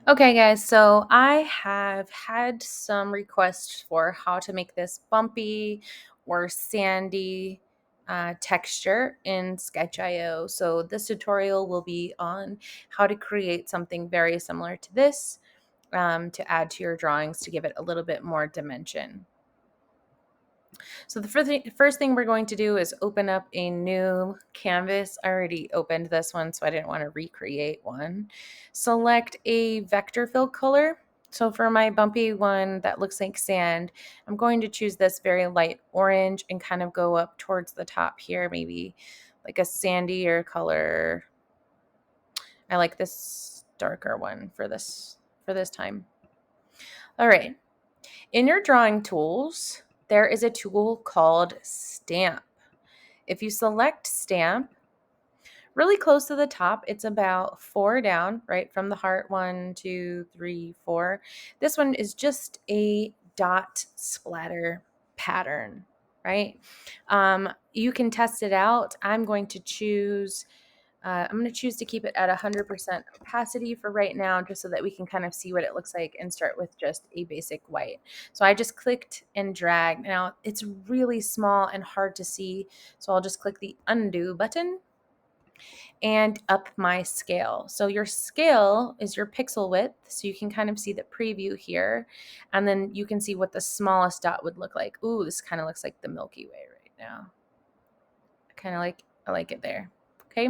Okay, guys, so I have had some requests for how to make this bumpy or sandy texture in Sketch.io. So this tutorial will be on how to create something very similar to this to add to your drawings to give it a little bit more dimension. So the first thing we're going to do is open up a new canvas. I already opened this one, so I didn't want to recreate one. Select a vector fill color. So for my bumpy one that looks like sand, I'm going to choose this very light orange and kind of go up towards the top here, maybe like a sandier color. I like this darker one for this time. All right. In your drawing tools, there is a tool called Stamp. If you select Stamp, really close to the top, it's about 4 down, right from the heart, 1, 2, 3, 4. This one is just a dot splatter pattern, right? You can test it out. I'm going to choose to keep it at 100% opacity for right now, just so that we can kind of see what it looks like and start with just a basic white. So I just clicked and dragged. Now it's really small and hard to see, so I'll just click the undo button and up my scale. So your scale is your pixel width, so you can kind of see the preview here, and then you can see what the smallest dot would look like. Ooh, this kind of looks like the Milky Way right now. I like it there. Okay.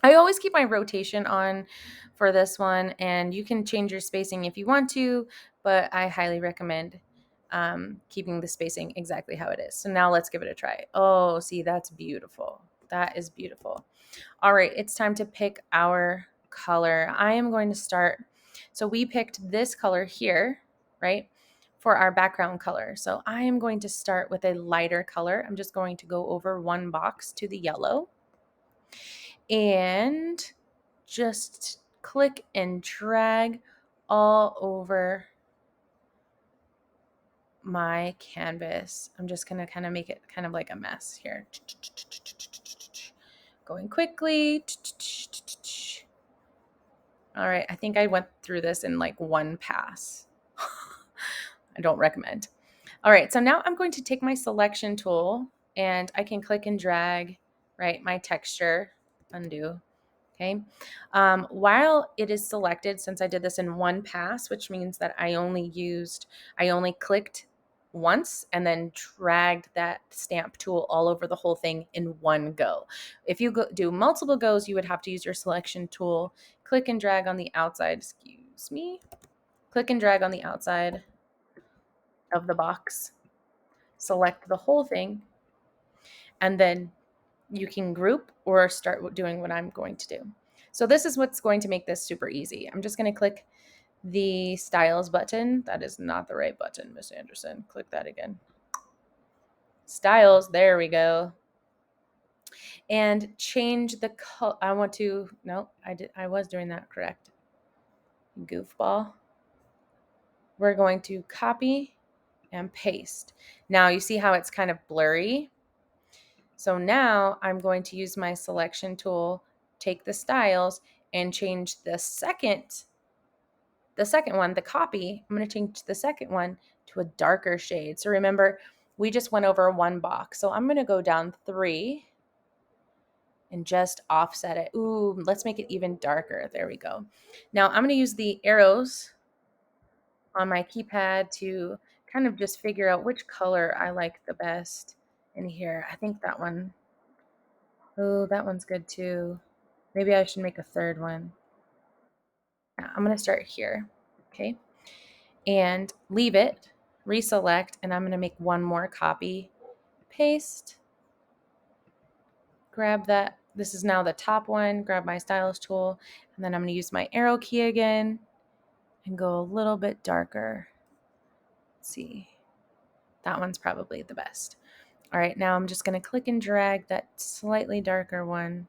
I always keep my rotation on for this one, and you can change your spacing if you want to, but I highly recommend keeping the spacing exactly how it is. So now let's give it a try. Oh, see, that's beautiful. That is beautiful. All right, it's time to pick our color. I am going to start. So we picked this color here, right, for our background color. So I am going to start with a lighter color. I'm just going to go over one box to the yellow and just click and drag all over my canvas. I'm just going to kind of make it kind of like a mess here. Going quickly. All right, I think I went through this in like one pass. I don't recommend. All right, so now I'm going to take my selection tool and I can click and drag, right, my texture, undo. Okay. While it is selected, since I did this in one pass, which means that I only clicked once and then dragged that stamp tool all over the whole thing in one go. If you do multiple goes, you would have to use your selection tool, click and drag on the outside, click and drag on the outside of the box, select the whole thing, and then you can group or start doing what I'm going to do. So this is what's going to make this super easy. I'm just going to click the styles button. That is not the right button, Miss Anderson. Click that again. Styles, there we go. And change the color. I was doing that correct. Goofball. We're going to copy and paste. Now you see how it's kind of blurry. So now I'm going to use my selection tool, take the styles, and change the second one, the copy. I'm going to change the second one to a darker shade. So remember, we just went over one box. So I'm going to go down 3 and just offset it. Ooh, let's make it even darker. There we go. Now I'm going to use the arrows on my keypad to kind of just figure out which color I like the best in here. I think that one. Oh, that one's good too. Maybe I should make a third one. Yeah, I'm going to start here. Okay. And leave it, reselect, and I'm going to make one more copy, paste, grab that. This is now the top one, grab my stylus tool, and then I'm going to use my arrow key again and go a little bit darker. Let's see. That one's probably the best. All right, now I'm just going to click and drag that slightly darker one.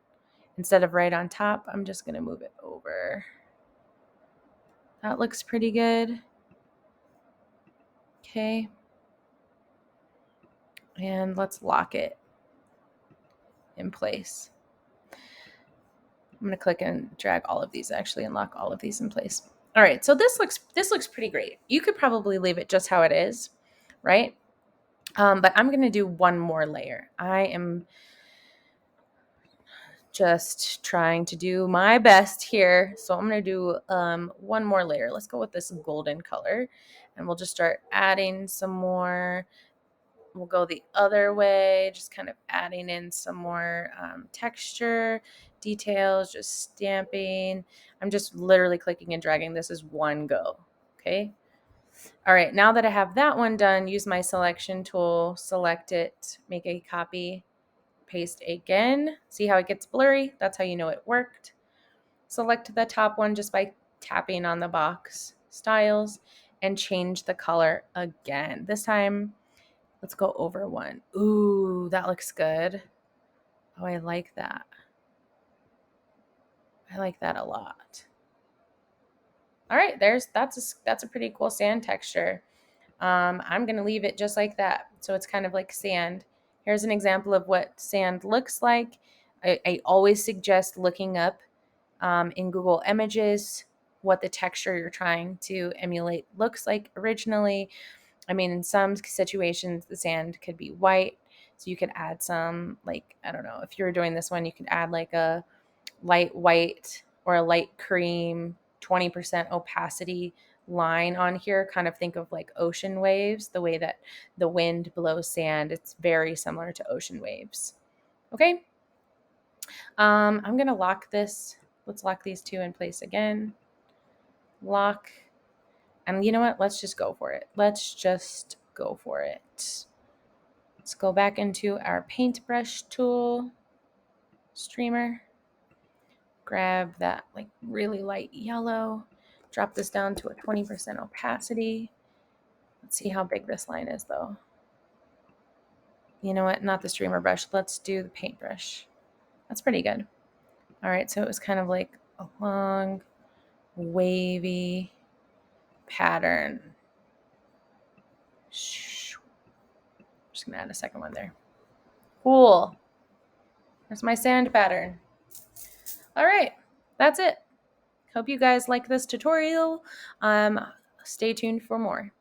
Instead of right on top, I'm just going to move it over. That looks pretty good. Okay. And let's lock it in place. I'm going to click and drag all of these actually and lock all of these in place. All right, so this looks pretty great. You could probably leave it just how it is, right? But I'm gonna do one more layer. I am just trying to do my best here. So I'm going to do one more layer. Let's go with this golden color, and we'll just start adding some more. We'll go the other way, just kind of adding in some more texture, details, just stamping. I'm just literally clicking and dragging. This is one go. Okay. All right. Now that I have that one done, use my selection tool, select it, make a copy, paste again. See how it gets blurry? That's how you know it worked. Select the top one just by tapping on the box, styles, and change the color again. This time, let's go over one. Ooh, that looks good. Oh, I like that. I like that a lot. All right, that's a pretty cool sand texture. I'm going to leave it just like that. So it's kind of like sand. Here's an example of what sand looks like. I always suggest looking up in Google Images what the texture you're trying to emulate looks like originally. I mean, in some situations, the sand could be white. So you could add some, like, I don't know, if you were doing this one, you could add like a light white or a light cream, 20% opacity line on here. Kind of think of like ocean waves, the way that the wind blows sand. It's very similar to ocean waves. Okay. I'm going to lock this. Let's lock these two in place again. Lock. And you know what? Let's just go for it. Let's just go for it. Let's go back into our paintbrush tool, streamer. Grab that like really light yellow. Drop this down to a 20% opacity. Let's see how big this line is though. You know what? Not the streamer brush. Let's do the paintbrush. That's pretty good. All right, so it was kind of like a long, wavy pattern. Just gonna add a second one there. Cool. There's my sand pattern. All right, that's it. Hope you guys like this tutorial. Stay tuned for more.